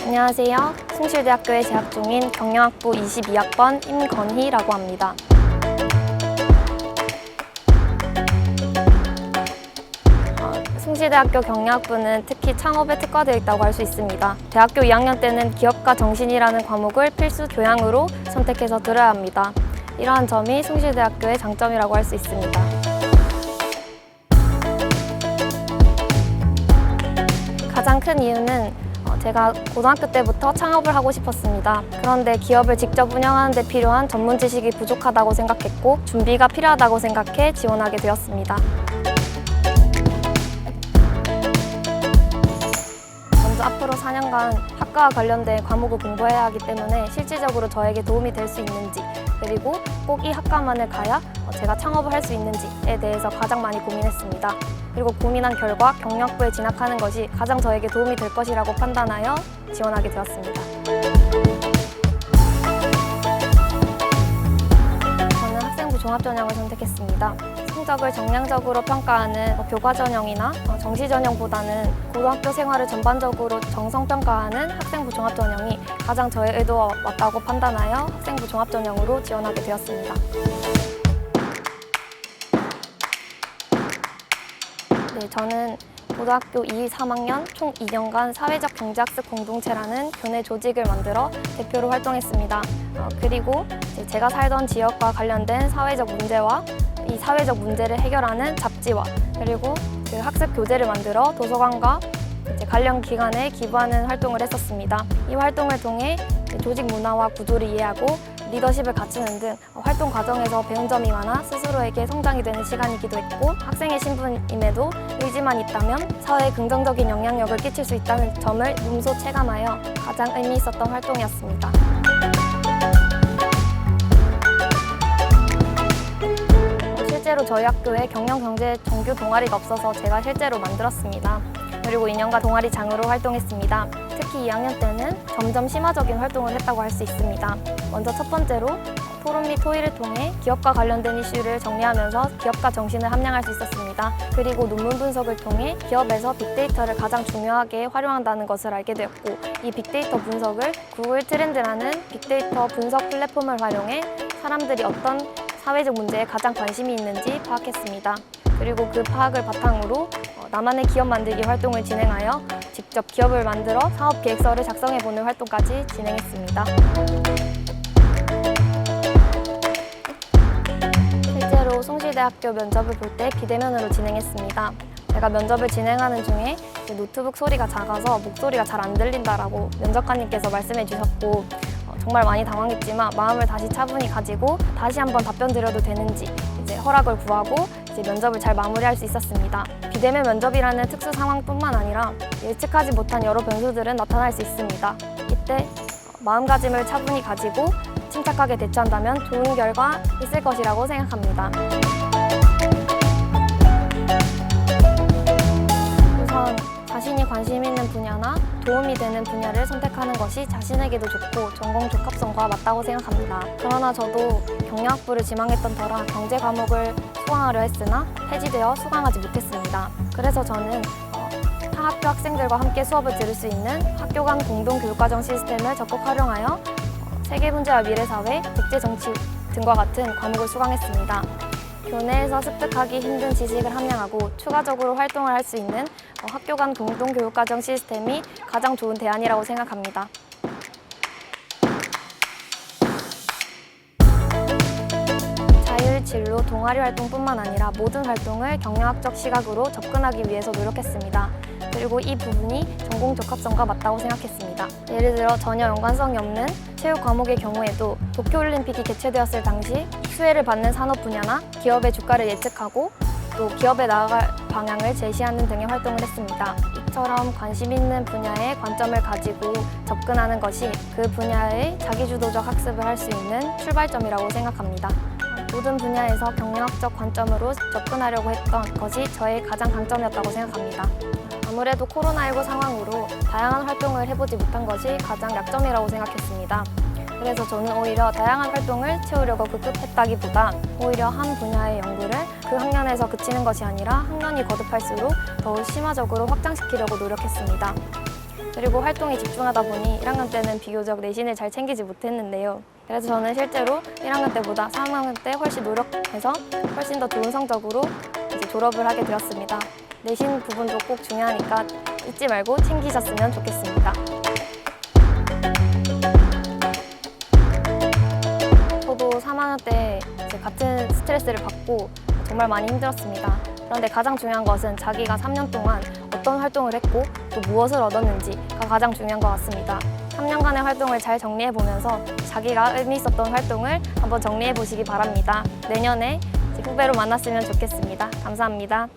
안녕하세요. 숭실대학교에 재학 중인 경영학부 22학번 임건희라고 합니다. 숭실대학교 경영학부는 특히 창업에 특화되어 있다고 할 수 있습니다. 대학교 2학년 때는 기업가 정신이라는 과목을 필수 교양으로 선택해서 들어야 합니다. 이러한 점이 숭실대학교의 장점이라고 할 수 있습니다. 가장 큰 이유는 제가 고등학교 때부터 창업을 하고 싶었습니다. 그런데 기업을 직접 운영하는 데 필요한 전문 지식이 부족하다고 생각했고 준비가 필요하다고 생각해 지원하게 되었습니다. 먼저 앞으로 4년간 학과와 관련된 과목을 공부해야 하기 때문에 실질적으로 저에게 도움이 될 수 있는지, 그리고 꼭 이 학과만을 가야 제가 창업을 할 수 있는지에 대해서 가장 많이 고민했습니다. 그리고 고민한 결과 경영학부에 진학하는 것이 가장 저에게 도움이 될 것이라고 판단하여 지원하게 되었습니다. 저는 학생부 종합전형을 선택했습니다. 성적을 정량적으로 평가하는 교과전형이나 정시전형보다는 고등학교 생활을 전반적으로 정성평가하는 학생부 종합전형이 가장 저의 의도와 맞다고 판단하여 학생부 종합전형으로 지원하게 되었습니다. 네, 저는 고등학교 2, 3학년 총 2년간 사회적 경제학습 공동체라는 교내 조직을 만들어 대표로 활동했습니다. 그리고 제가 살던 지역과 관련된 사회적 문제와 이 사회적 문제를 해결하는 잡지와 그리고 그 학습 교재를 만들어 도서관과 관련 기관에 기부하는 활동을 했었습니다. 이 활동을 통해 조직 문화와 구조를 이해하고 리더십을 갖추는 등 활동 과정에서 배운 점이 많아 스스로에게 성장이 되는 시간이기도 했고, 학생의 신분임에도 의지만 있다면 사회에 긍정적인 영향력을 끼칠 수 있다는 점을 몸소 체감하여 가장 의미 있었던 활동이었습니다. 실제로 저희 학교에 경영경제 정규 동아리가 없어서 제가 실제로 만들었습니다. 그리고 2년간 동아리장으로 활동했습니다. 특히 2학년 때는 점점 심화적인 활동을 했다고 할 수 있습니다. 먼저 첫 번째로 토론 및 토의를 통해 기업과 관련된 이슈를 정리하면서 기업가 정신을 함양할 수 있었습니다. 그리고 논문 분석을 통해 기업에서 빅데이터를 가장 중요하게 활용한다는 것을 알게 되었고, 이 빅데이터 분석을 구글 트렌드라는 빅데이터 분석 플랫폼을 활용해 사람들이 어떤 사회적 문제에 가장 관심이 있는지 파악했습니다. 그리고 그 파악을 바탕으로 나만의 기업 만들기 활동을 진행하여 직접 기업을 만들어 사업 계획서를 작성해보는 활동까지 진행했습니다. 실제로 숭실대학교 면접을 볼 때 비대면으로 진행했습니다. 제가 면접을 진행하는 중에 노트북 소리가 작아서 목소리가 잘 안 들린다라고 면접관님께서 말씀해 주셨고, 정말 많이 당황했지만 마음을 다시 차분히 가지고 다시 한번 답변 드려도 되는지 허락을 구하고 면접을 잘 마무리할 수 있었습니다. 비대면 면접이라는 특수 상황뿐만 아니라 예측하지 못한 여러 변수들은 나타날 수 있습니다. 이때 마음가짐을 차분히 가지고 침착하게 대처한다면 좋은 결과 있을 것이라고 생각합니다. 우선 자신이 관심 있는 분야나 도움이 되는 분야를 선택하는 것이 자신에게도 좋고 전공 적합성과 맞다고 생각합니다. 그러나 저도 경영학부를 지망했던 터라 경제 과목을 수강하려 했으나 폐지되어 수강하지 못했습니다. 그래서 저는 타 학교 학생들과 함께 수업을 들을 수 있는 학교 간 공동 교육과정 시스템을 적극 활용하여 세계 문제와 미래사회, 국제정치 등과 같은 과목을 수강했습니다. 교내에서 습득하기 힘든 지식을 함양하고 추가적으로 활동을 할 수 있는 학교 간 공동 교육과정 시스템이 가장 좋은 대안이라고 생각합니다. 진로, 동아리 활동뿐만 아니라 모든 활동을 경영학적 시각으로 접근하기 위해서 노력했습니다. 그리고 이 부분이 전공 적합성과 맞다고 생각했습니다. 예를 들어 전혀 연관성이 없는 체육 과목의 경우에도 도쿄올림픽이 개최되었을 당시 수혜를 받는 산업 분야나 기업의 주가를 예측하고 또 기업에 나아갈 방향을 제시하는 등의 활동을 했습니다. 이처럼 관심 있는 분야에 관점을 가지고 접근하는 것이 그 분야의 자기주도적 학습을 할 수 있는 출발점이라고 생각합니다. 모든 분야에서 경영학적 관점으로 접근하려고 했던 것이 저의 가장 강점이었다고 생각합니다. 아무래도 코로나19 상황으로 다양한 활동을 해보지 못한 것이 가장 약점이라고 생각했습니다. 그래서 저는 오히려 다양한 활동을 채우려고 급급했다기보다 오히려 한 분야의 연구를 그 학년에서 그치는 것이 아니라 학년이 거듭할수록 더욱 심화적으로 확장시키려고 노력했습니다. 그리고 활동에 집중하다 보니 1학년 때는 비교적 내신을 잘 챙기지 못했는데요. 그래서 저는 실제로 1학년 때보다 3학년 때 훨씬 노력해서 훨씬 더 좋은 성적으로 이제 졸업을 하게 되었습니다. 내신 부분도 꼭 중요하니까 잊지 말고 챙기셨으면 좋겠습니다. 저도 3학년 때 이제 같은 스트레스를 받고 정말 많이 힘들었습니다. 그런데 가장 중요한 것은 자기가 3년 동안 어떤 활동을 했고 또 무엇을 얻었는지가 가장 중요한 것 같습니다. 3년간의 활동을 잘 정리해보면서 자기가 의미 있었던 활동을 한번 정리해보시기 바랍니다. 내년에 후배로 만났으면 좋겠습니다. 감사합니다.